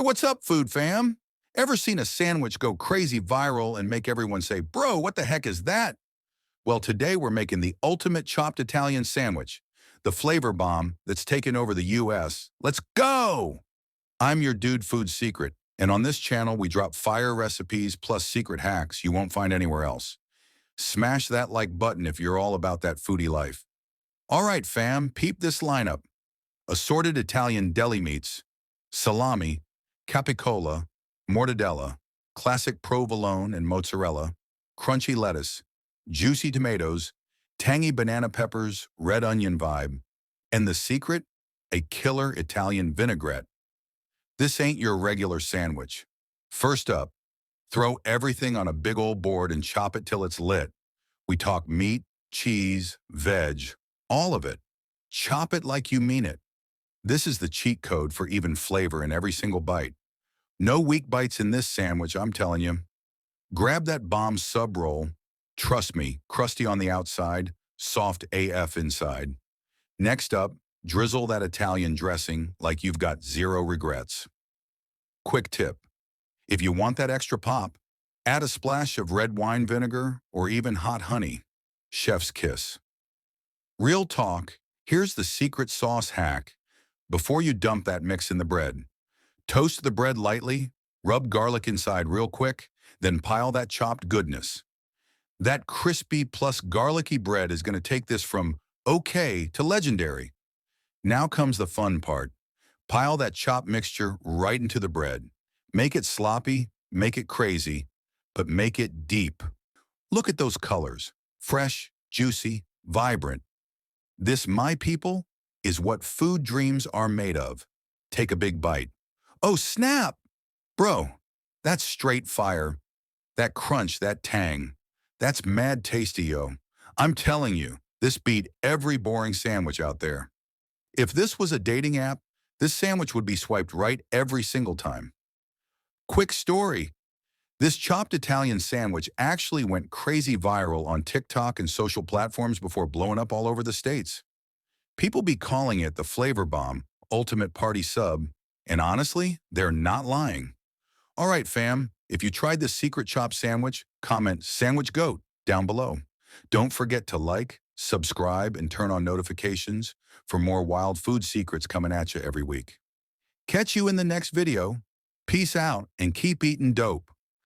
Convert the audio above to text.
What's up, food fam? Ever seen a sandwich go crazy viral and make everyone say, bro, what the heck is that? Well, today we're making the ultimate chopped Italian sandwich, the flavor bomb that's taken over the US. Let's go! I'm your dude food secret, and on this channel we drop fire recipes plus secret hacks you won't find anywhere else. Smash that like button if you're all about that foodie life. All right, fam, peep this lineup. Assorted Italian deli meats, salami, capicola, mortadella, classic provolone and mozzarella, crunchy lettuce, juicy tomatoes, tangy banana peppers, red onion vibe, and the secret, a killer Italian vinaigrette. This ain't your regular sandwich. First up, throw everything on a big old board and chop it till it's lit. We talk meat, cheese, veg, all of it. Chop it like you mean it. This is the cheat code for even flavor in every single bite. No weak bites in this sandwich, I'm telling you. Grab that bomb sub roll. Trust me, crusty on the outside, soft AF inside. Next up, drizzle that Italian dressing like you've got zero regrets. Quick tip. If you want that extra pop, add a splash of red wine vinegar or even hot honey. Chef's kiss. Real talk, here's the secret sauce hack. Before you dump that mix in the bread, toast the bread lightly, rub garlic inside real quick, then pile that chopped goodness. That crispy plus garlicky bread is going to take this from okay to legendary. Now comes the fun part. Pile that chopped mixture right into the bread. Make it sloppy, make it crazy, but make it deep. Look at those colors. Fresh, juicy, vibrant. This, my people, is what food dreams are made of. Take a big bite. Oh, snap! Bro, that's straight fire. That crunch, that tang. That's mad tasty, yo. I'm telling you, this beat every boring sandwich out there. If this was a dating app, this sandwich would be swiped right every single time. Quick story. This chopped Italian sandwich actually went crazy viral on TikTok and social platforms before blowing up all over the States. People be calling it the flavor bomb, ultimate party sub, and honestly, they're not lying. All right, fam, if you tried this secret chopped sandwich, comment Sandwich Goat down below. Don't forget to like, subscribe, and turn on notifications for more wild food secrets coming at you every week. Catch you in the next video. Peace out and keep eating dope.